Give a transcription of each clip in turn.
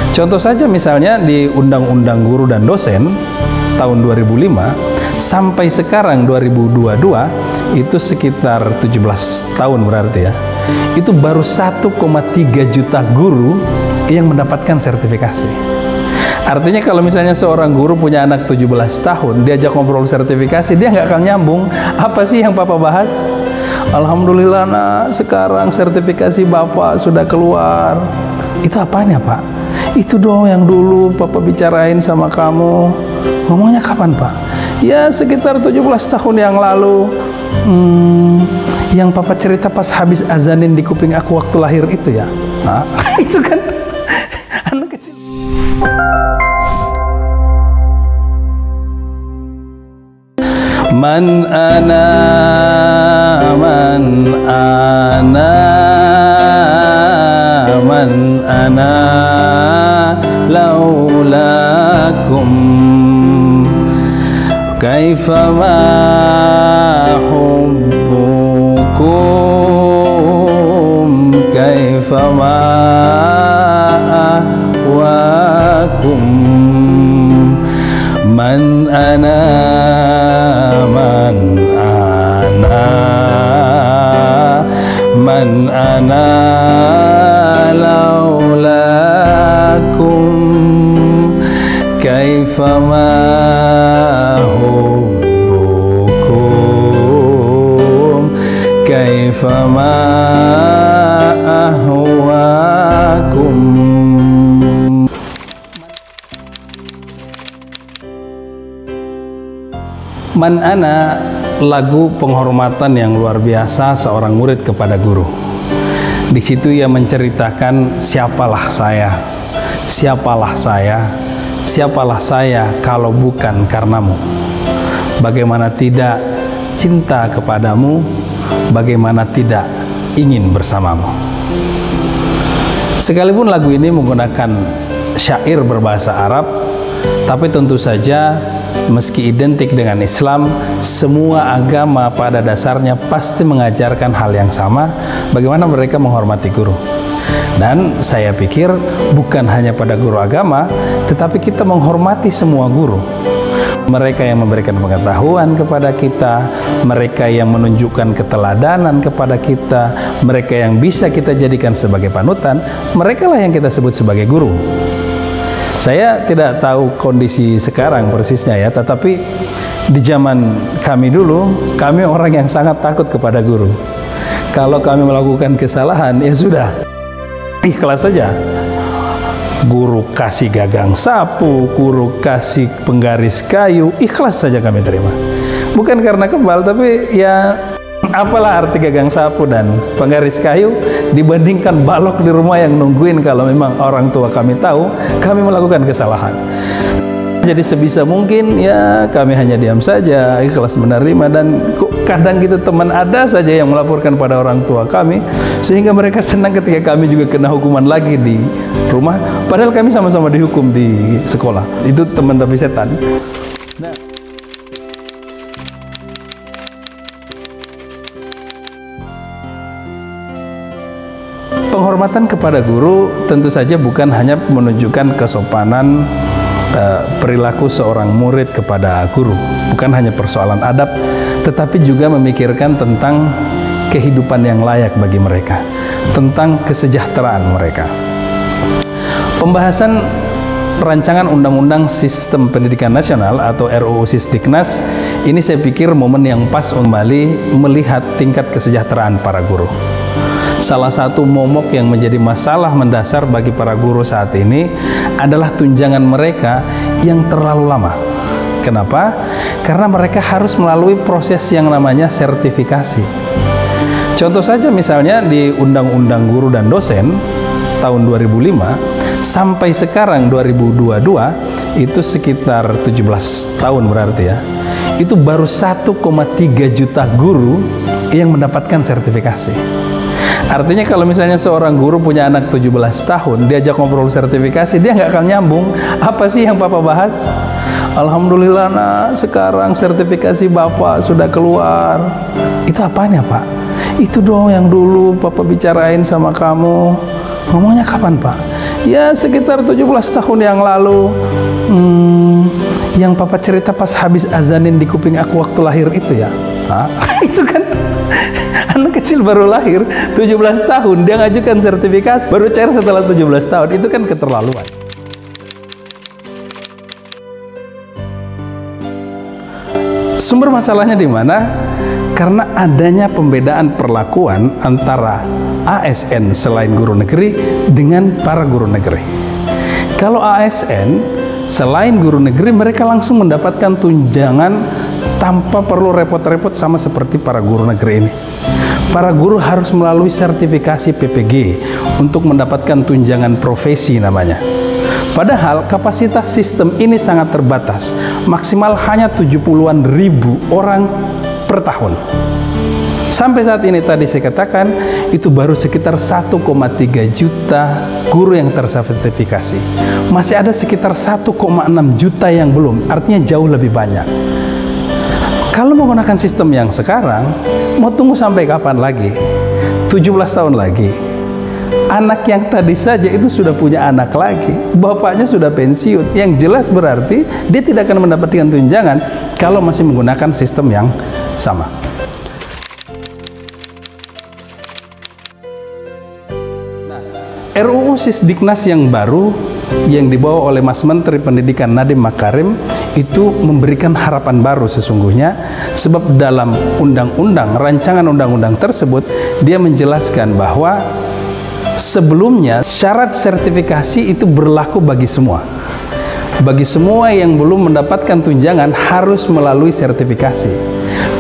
Contoh saja misalnya di Undang-Undang Guru dan Dosen tahun 2005 sampai sekarang 2022 itu sekitar 17 tahun berarti ya. Itu baru 1,3 juta guru yang mendapatkan sertifikasi. Artinya kalau misalnya seorang guru punya anak 17 tahun, diajak ngobrol sertifikasi, dia nggak akan nyambung. Apa sih yang Papa bahas? Alhamdulillah nak, sekarang sertifikasi Bapak sudah keluar. Itu apanya Pak? Itu dong yang dulu Papa bicarain sama kamu. Ngomongnya kapan Pak? Ya sekitar 17 tahun yang lalu. Yang Papa cerita pas habis azanin di kuping aku waktu lahir itu ya. Nah, itu kan anak kecil. Man ana laulakum kaifa ma hubbukum kaifa ma ahwakum man ana laulakum kaifa ma hubbukum kaifa ma ahwakum. Man ana, lagu penghormatan yang luar biasa seorang murid kepada guru. Di situ ia menceritakan siapalah saya, siapalah saya, siapalah saya kalau bukan karenamu. Bagaimana tidak cinta kepadamu, bagaimana tidak ingin bersamamu. Sekalipun lagu ini menggunakan syair berbahasa Arab, tapi tentu saja meski identik dengan Islam, semua agama pada dasarnya pasti mengajarkan hal yang sama, bagaimana mereka menghormati guru. Dan saya pikir bukan hanya pada guru agama, tetapi kita menghormati semua guru. Mereka yang memberikan pengetahuan kepada kita, mereka yang menunjukkan keteladanan kepada kita, mereka yang bisa kita jadikan sebagai panutan, merekalah yang kita sebut sebagai guru. Saya tidak tahu kondisi sekarang persisnya ya, tetapi di zaman kami dulu, kami orang yang sangat takut kepada guru. Kalau kami melakukan kesalahan, ya sudah, ikhlas saja. Guru kasih gagang sapu, guru kasih penggaris kayu, ikhlas saja kami terima. Bukan karena kebal, tapi ya apalah arti gagang sapu dan penggaris kayu dibandingkan balok di rumah yang nungguin kalau memang orang tua kami tahu kami melakukan kesalahan. Jadi sebisa mungkin ya kami hanya diam saja, ikhlas menerima. Dan kadang kita teman ada saja yang melaporkan pada orang tua kami, sehingga mereka senang ketika kami juga kena hukuman lagi di rumah, padahal kami sama-sama dihukum di sekolah. Itu teman tapi setan. Nah, penghormatan kepada guru tentu saja bukan hanya menunjukkan kesopanan perilaku seorang murid kepada guru, bukan hanya persoalan adab, tetapi juga memikirkan tentang kehidupan yang layak bagi mereka, tentang kesejahteraan mereka. Pembahasan rancangan Undang-Undang Sistem Pendidikan Nasional atau RUU Sisdiknas ini saya pikir momen yang pas kembali melihat tingkat kesejahteraan para guru. Salah satu momok yang menjadi masalah mendasar bagi para guru saat ini adalah tunjangan mereka yang terlalu lama. Kenapa? Karena mereka harus melalui proses yang namanya sertifikasi. Contoh saja misalnya di Undang-Undang Guru dan Dosen tahun 2005 sampai sekarang 2022 itu sekitar 17 tahun berarti ya. Itu baru 1,3 juta guru yang mendapatkan sertifikasi. Artinya kalau misalnya seorang guru punya anak 17 tahun, diajak ngobrol sertifikasi, dia nggak akan nyambung. Apa sih yang Papa bahas? Alhamdulillah nak, sekarang sertifikasi Bapak sudah keluar. Itu apanya Pak? Itu dong yang dulu Papa bicarain sama kamu. Ngomongnya kapan Pak? Ya sekitar 17 tahun yang lalu, yang papa cerita pas habis azanin di kuping aku waktu lahir itu ya. Itu kan anak kecil baru lahir 17 tahun dia ngajukan sertifikasi baru cair setelah 17 tahun. Itu kan keterlaluan. Sumber masalahnya di mana? Karena adanya pembedaan perlakuan antara ASN selain guru negeri dengan para guru negeri. Kalau ASN selain guru negeri, mereka langsung mendapatkan tunjangan tanpa perlu repot-repot sama seperti para guru negeri ini. Para guru harus melalui sertifikasi PPG untuk mendapatkan tunjangan profesi namanya. Padahal kapasitas sistem ini sangat terbatas, maksimal hanya 70-an ribu orang per tahun. Sampai saat ini tadi saya katakan itu baru sekitar 1,3 juta guru yang tersertifikasi. Masih ada sekitar 1,6 juta yang belum, artinya jauh lebih banyak. Kalau menggunakan sistem yang sekarang, mau tunggu sampai kapan lagi? 17 tahun lagi. Anak yang tadi saja itu sudah punya anak lagi, bapaknya sudah pensiun. Yang jelas berarti dia tidak akan mendapatkan tunjangan kalau masih menggunakan sistem yang sama. Nah, RUU Sisdiknas yang baru yang dibawa oleh Mas Menteri Pendidikan Nadiem Makarim itu memberikan harapan baru sesungguhnya, sebab dalam undang-undang, rancangan undang-undang tersebut dia menjelaskan bahwa sebelumnya syarat sertifikasi itu berlaku bagi semua. Bagi semua yang belum mendapatkan tunjangan harus melalui sertifikasi.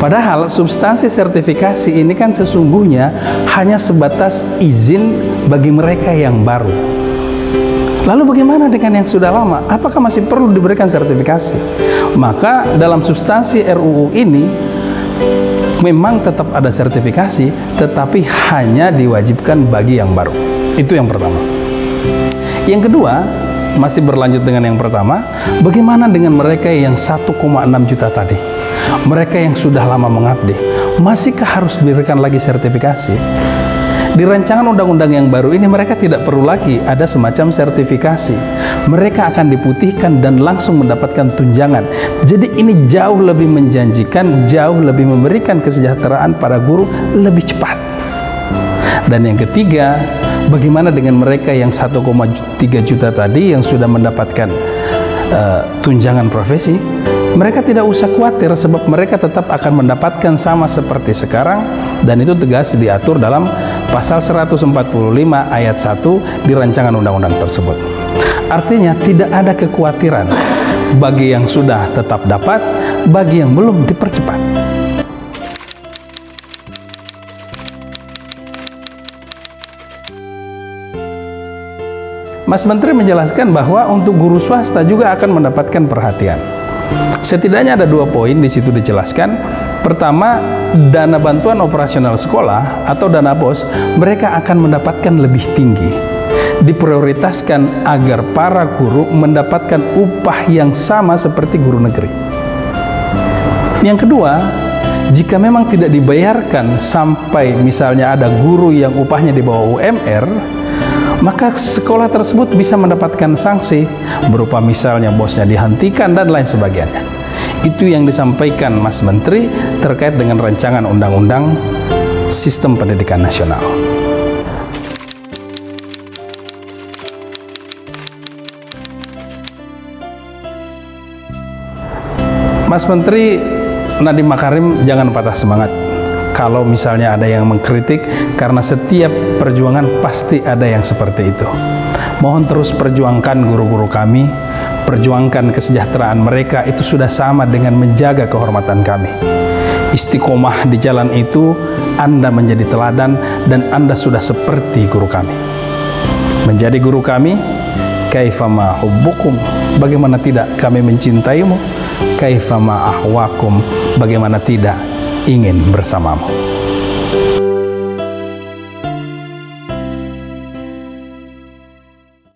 Padahal substansi sertifikasi ini kan sesungguhnya hanya sebatas izin bagi mereka yang baru. Lalu bagaimana dengan yang sudah lama? Apakah masih perlu diberikan sertifikasi? Maka dalam substansi RUU ini memang tetap ada sertifikasi, tetapi hanya diwajibkan bagi yang baru. Itu yang pertama. Yang kedua, masih berlanjut dengan yang pertama, bagaimana dengan mereka yang 1,6 juta tadi? Mereka yang sudah lama mengabdi, masihkah harus diberikan lagi sertifikasi? Di rancangan undang-undang yang baru ini mereka tidak perlu lagi ada semacam sertifikasi. Mereka akan diputihkan dan langsung mendapatkan tunjangan. Jadi ini jauh lebih menjanjikan, jauh lebih memberikan kesejahteraan para guru lebih cepat. Dan yang ketiga, bagaimana dengan mereka yang 1,3 juta tadi yang sudah mendapatkan tunjangan profesi? Mereka tidak usah khawatir sebab mereka tetap akan mendapatkan sama seperti sekarang, dan itu tegas diatur dalam pasal 145 ayat 1 di rancangan undang-undang tersebut. Artinya tidak ada kekhawatiran, bagi yang sudah tetap dapat, bagi yang belum dipercepat. Mas Menteri menjelaskan bahwa untuk guru swasta juga akan mendapatkan perhatian. Setidaknya ada 2 poin di situ dijelaskan. Pertama, dana bantuan operasional sekolah atau dana BOS mereka akan mendapatkan lebih tinggi. Diprioritaskan agar para guru mendapatkan upah yang sama seperti guru negeri. Yang kedua, jika memang tidak dibayarkan sampai misalnya ada guru yang upahnya di bawah UMR, maka sekolah tersebut bisa mendapatkan sanksi berupa misalnya bosnya dihentikan dan lain sebagainya. Itu yang disampaikan Mas Menteri terkait dengan rancangan undang-undang sistem pendidikan nasional. Mas Menteri Nadiem Makarim jangan patah semangat kalau misalnya ada yang mengkritik, karena setiap perjuangan pasti ada yang seperti itu. Mohon terus perjuangkan guru-guru kami, perjuangkan kesejahteraan mereka, itu sudah sama dengan menjaga kehormatan kami. Istiqomah di jalan itu, Anda menjadi teladan dan Anda sudah seperti guru kami. Menjadi guru kami, kaifama hubbukum, bagaimana tidak kami mencintaimu, kaifama ahwakum, bagaimana tidak ingin bersamamu.